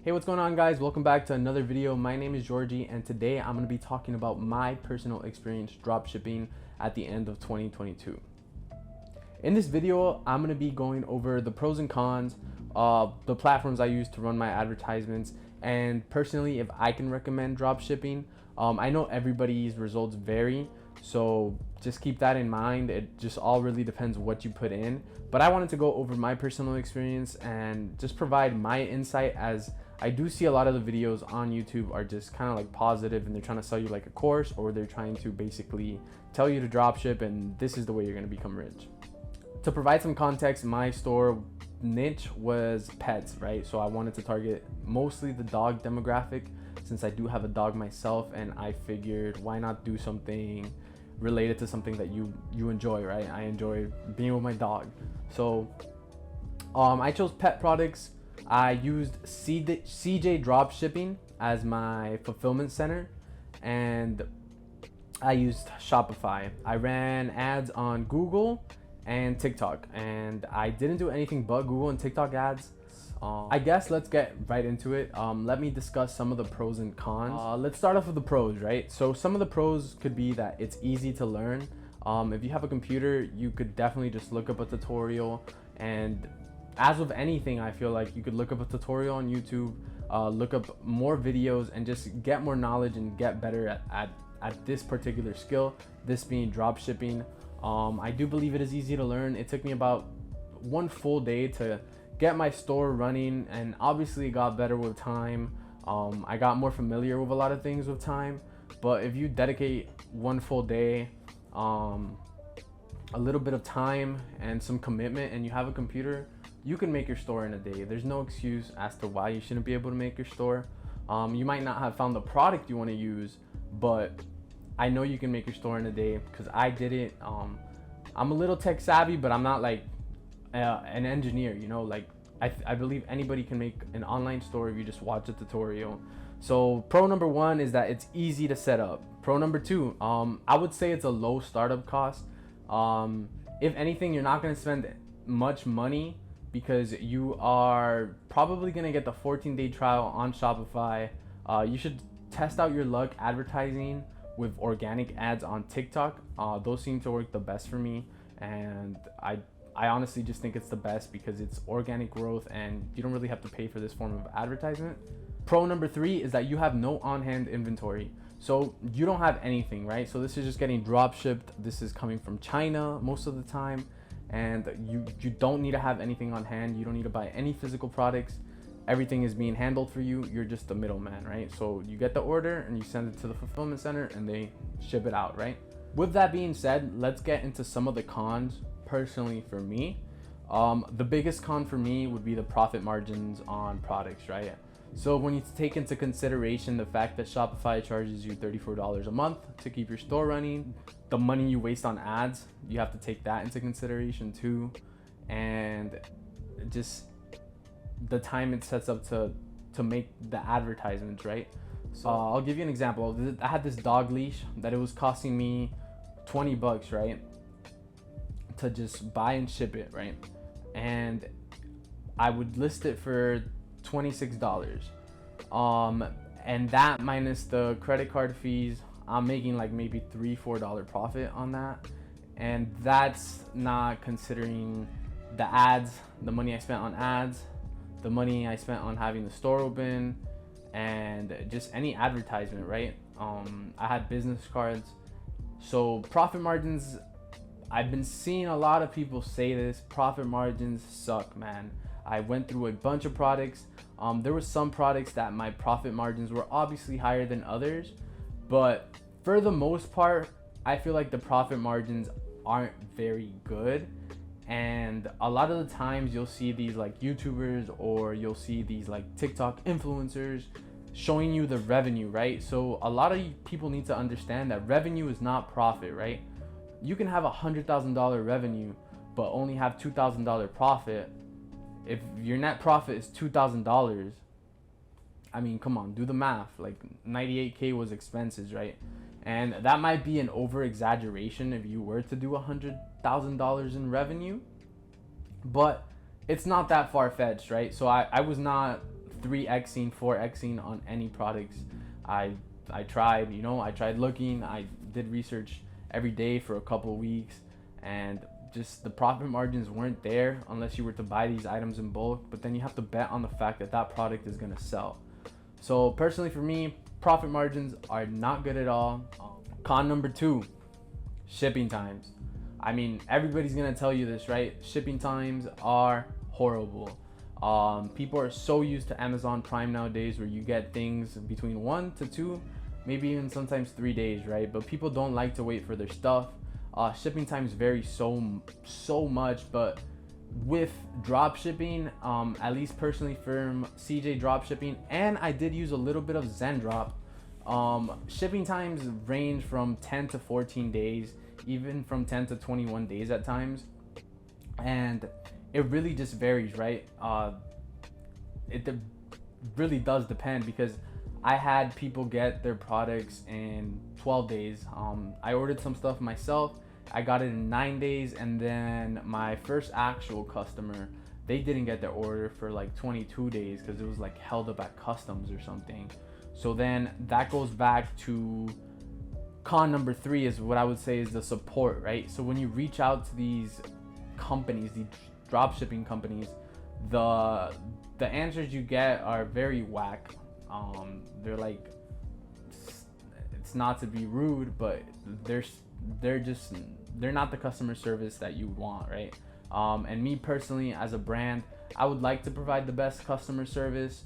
Hey, what's going on, guys? Welcome back to another video. My name is Georgie, and today I'm going to be talking about my personal experience dropshipping at the end of 2022. In this video, I'm going to be going over the pros and cons of the platforms I use to run my advertisements, and personally, if I can recommend dropshipping. I know everybody's results vary, so just keep that in mind. It just all really depends what you put in. But I wanted to go over my personal experience and just provide my insight, as I do see a lot of the videos on YouTube are just kind of like positive and they're trying to sell you like a course, or they're trying to basically tell you to dropship and this is the way you're going to become rich. To provide some context, my store niche was pets, right? So I wanted to target mostly the dog demographic, since I do have a dog myself, and I figured why not do something related to something that you enjoy, right? I enjoy being with my dog. So I chose pet products. I used CJ Dropshipping as my fulfillment center, and I used Shopify. I ran ads on Google and TikTok, and I didn't do anything but Google and TikTok ads. I guess let's get right into it. Let me discuss some of the pros and cons. Let's start off with the pros, right? So some of the pros could be that it's easy to learn. If you have a computer, you could definitely just look up a tutorial, and as with anything, I feel like you could look up a tutorial on YouTube, look up more videos, and just get more knowledge and get better at this particular skill, this being drop shipping. I do believe it is easy to learn. It took me about one full day to get my store running, and obviously it got better with time. I got more familiar with a lot of things with time, but if you dedicate one full day, a little bit of time and some commitment, and you have a computer, you can make your store in a day. There's no excuse as to why you shouldn't be able to make your store. You might not have found the product you want to use, but I know you can make your store in a day because I did it. I'm a little tech savvy, but I'm not like an engineer, you know. Like I believe anybody can make an online store if you just watch a tutorial. So pro number one is that it's easy to set up. Pro number two, I would say it's a low startup cost. If anything, you're not going to spend much money because you are probably going to get the 14-day trial on Shopify. You should test out your luck advertising with organic ads on TikTok. Those seem to work the best for me, and I honestly just think it's the best because it's organic growth and you don't really have to pay for this form of advertisement. Pro number three is that you have no on-hand inventory. So you don't have anything, right? So this is just getting drop shipped. This is coming from China most of the time, and you don't need to have anything on hand. You don't need to buy any physical products. Everything is being handled for you. You're just the middleman, right? So you get the order and you send it to the fulfillment center and they ship it out, right? With that being said, let's get into some of the cons. Personally for me, the biggest con for me would be the profit margins on products, right? So when you take into consideration the fact that Shopify charges you $34 a month to keep your store running, the money you waste on ads, you have to take that into consideration too, and just the time it sets up to make the advertisements, right? So I'll give you an example. I had this dog leash that it was costing me $20, right, to just buy and ship it, right? And I would list it for $26. And that minus the credit card fees, I'm making like maybe $3-4 profit on that. And that's not considering the ads, the money I spent on ads, the money I spent on having the store open, and just any advertisement, right? I had business cards. So profit margins, I've been seeing a lot of people say this, profit margins suck, man. I went through a bunch of products. There were some products that my profit margins were obviously higher than others, but for the most part, I feel like the profit margins aren't very good. And a lot of the times you'll see these like YouTubers, or you'll see these like TikTok influencers showing you the revenue, right? So a lot of people need to understand that revenue is not profit, right? You can have $100,000 revenue but only have $2,000 profit. If your net profit is $2,000, I mean, come on, do the math. Like 98K was expenses, right? And that might be an over exaggeration if you were to do $100,000 in revenue, but it's not that far-fetched, right? So I was not 3xing, 4xing on any products. I tried, I tried looking. I did research every day for a couple weeks, and just the profit margins weren't there unless you were to buy these items in bulk. But then you have to bet on the fact that that product is gonna sell. So personally for me, profit margins are not good at all. Con number 2, shipping times. I mean, everybody's gonna tell you this, right? Shipping times are horrible. People are so used to Amazon Prime nowadays, where you get things between 1 to 2, maybe even sometimes 3 days, right? But people don't like to wait for their stuff. Shipping times vary so much, but with drop shipping, at least personally from CJ Dropshipping, and I did use a little bit of Zendrop, shipping times range from 10 to 14 days, even from 10 to 21 days at times, and it really just varies, right? Really does depend, because I had people get their products in 12 days. I ordered some stuff myself. I got it in 9 days, and then my first actual customer, they didn't get their order for like 22 days because it was like held up at customs or something. So then that goes back to con number 3, is what I would say is the support, right? So when you reach out to these companies, these drop shipping companies, the answers you get are very whack. They're like, it's not to be rude, but they're not the customer service that you want, right? And me personally, as a brand, I would like to provide the best customer service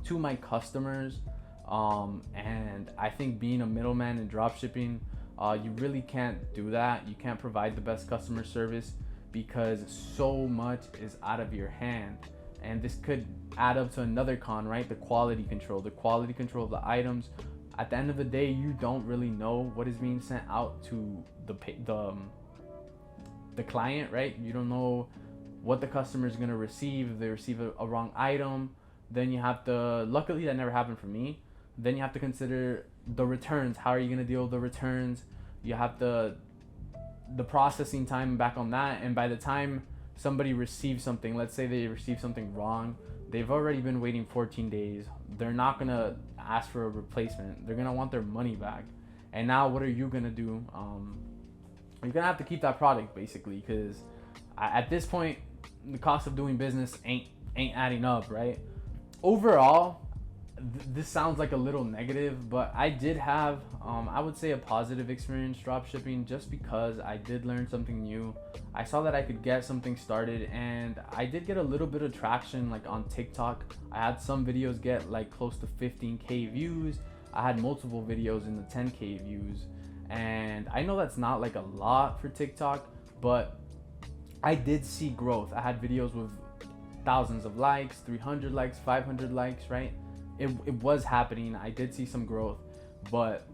to my customers, and I think being a middleman in drop shipping, you really can't do that. You can't provide the best customer service because so much is out of your hand. And this could add up to another con, right? The quality control of the items. At the end of the day, you don't really know what is being sent out to the client, right? You don't know what the customer is gonna receive. If they receive a wrong item, then you have to, luckily that never happened for me, then you have to consider the returns. How are you gonna deal with the returns? You have the processing time back on that, and by the time somebody receives something, let's say they receive something wrong, they've already been waiting 14 days. They're not gonna ask for a replacement. They're gonna want their money back. And now what are you gonna do? You're gonna have to keep that product basically, because at this point the cost of doing business ain't adding up, right? Overall, this sounds like a little negative, but I did have I would say a positive experience drop shipping, just because I did learn something new. I saw that I could get something started, and I did get a little bit of traction, like on TikTok. I had some videos get like close to 15k views. I had multiple videos in the 10k views, and I know that's not like a lot for TikTok, but I did see growth. I had videos with thousands of likes, 300 likes, 500 likes, right? It was happening. I did see some growth, but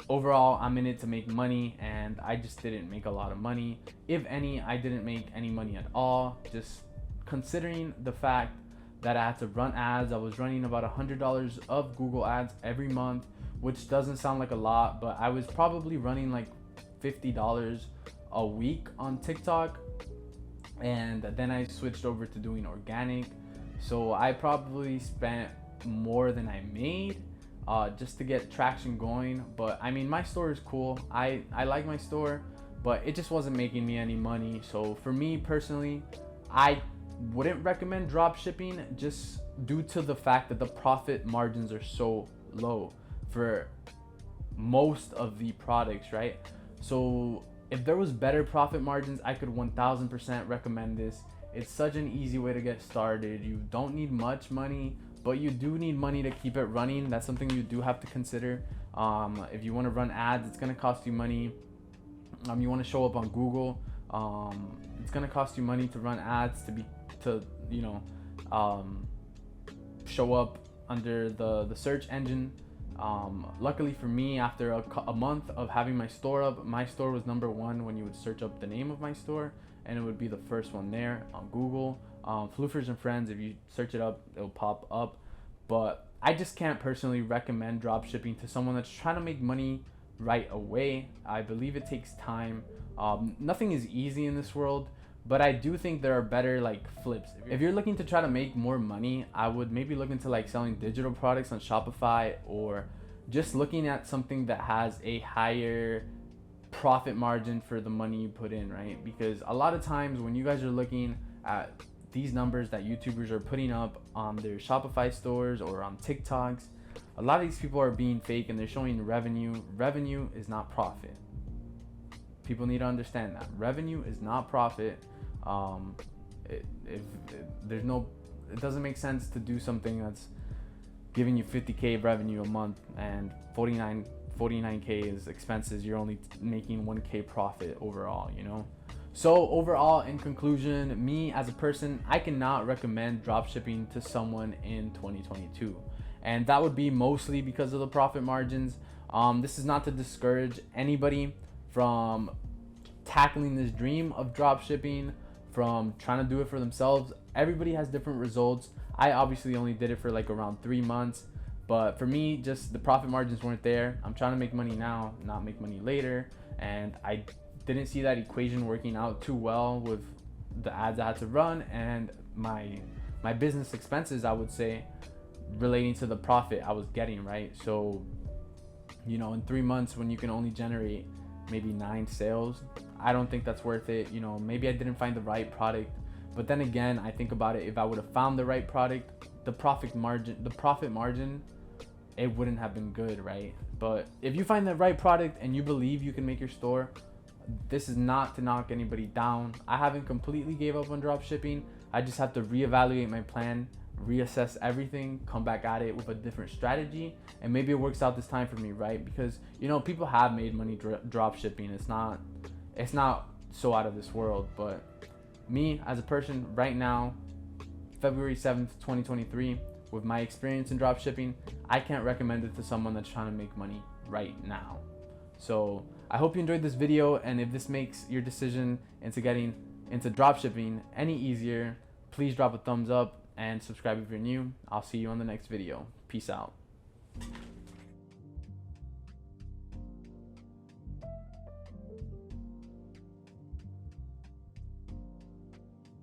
overall I'm in it to make money, and I just didn't make a lot of money. If any, I didn't make any money at all, just considering the fact that I had to run ads. I was running about $100 of Google ads every month, which doesn't sound like a lot, but I was probably running like $50 a week on TikTok, and then I switched over to doing organic. So I probably spent more than I made just to get traction going. But I mean, my store is cool. I like my store, but it just wasn't making me any money. So for me personally, I wouldn't recommend drop shipping, just due to the fact that the profit margins are so low for most of the products, right? So if there was better profit margins, I could 1000% recommend this. It's such an easy way to get started. You don't need much money, but you do need money to keep it running. That's something you do have to consider. If you want to run ads, it's going to cost you money. You want to show up on Google, it's going to cost you money to run ads, to show up under the search engine. Luckily for me, after a month of having my store up, my store was number 1 when you would search up the name of my store, and it would be the first one there on Google. Floofers and Friends, if you search it up, it'll pop up. But I just can't personally recommend drop shipping to someone that's trying to make money right away. I believe it takes time. Nothing is easy in this world, but I do think there are better like flips. If you're looking to try to make more money, I would maybe look into like selling digital products on Shopify, or just looking at something that has a higher profit margin for the money you put in, right? Because a lot of times when you guys are looking at these numbers that YouTubers are putting up on their Shopify stores or on TikToks, a lot of these people are being fake and they're showing revenue. Revenue is not profit. People need to understand that revenue is not profit. It doesn't make sense to do something that's giving you 50K revenue a month and 49K is expenses. You're only making 1K profit overall, you know? So overall, in conclusion, me as a person, I cannot recommend dropshipping to someone in 2022. And that would be mostly because of the profit margins. This is not to discourage anybody from tackling this dream of dropshipping, from trying to do it for themselves. Everybody has different results. I obviously only did it for like around 3 months, but for me, just the profit margins weren't there. I'm trying to make money now, not make money later, and I didn't see that equation working out too well with the ads I had to run and my business expenses, I would say, relating to the profit I was getting, right? So, you know, in 3 months when you can only generate maybe 9 sales, I don't think that's worth it. You know, maybe I didn't find the right product, but then again, I think about it, if I would have found the right product, the profit margin, it wouldn't have been good, right? But if you find the right product and you believe you can make your store, this is not to knock anybody down. I haven't completely gave up on drop shipping. I just have to reevaluate my plan, reassess everything, come back at it with a different strategy, and maybe it works out this time for me, right? Because, you know, people have made money drop shipping. It's not so out of this world. But me as a person right now, February 7th, 2023, with my experience in drop shipping, I can't recommend it to someone that's trying to make money right now. So I hope you enjoyed this video, and if this makes your decision into getting into dropshipping any easier, please drop a thumbs up and subscribe if you're new. I'll see you on the next video. Peace out.